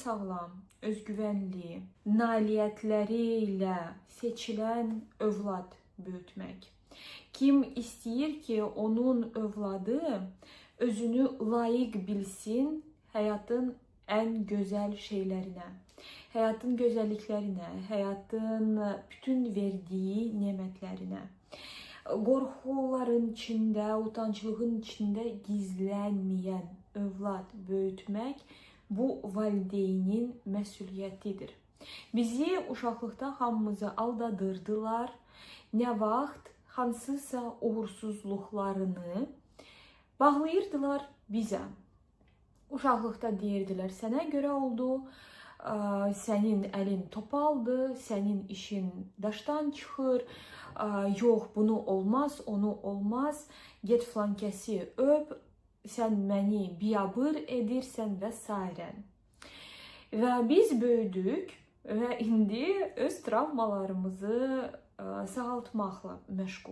sağlam, özgüvənli, nailiyyətləri ilə seçilən övlad böyütmək. Kim istəyir ki, onun övladı özünü layiq bilsin həyatın ən gözəl şeylərinə, həyatın gözəlliklərinə, həyatın bütün verdiyi nemətlərinə. Qorxuların içində, utanclığın içində gizlənməyən övlad böyütmək bu valideynin məsuliyyətidir. Bizi uşaqlıqda hamımızı aldadırdılar. Nə vaxt hansısa uğursuzluqlarını bağlayırdılar bizə. Uşaqlıqda deyirdilər, sənə görə oldu, sənin əlin topaldı, sənin işin daşdan çıxır, yox bunu olmaz, onu olmaz, get flankəsi öp, sən məni biabır edirsən və s. Və biz böyüdük və indi öz travmalarımızı sağaltmaqla məşğuluq.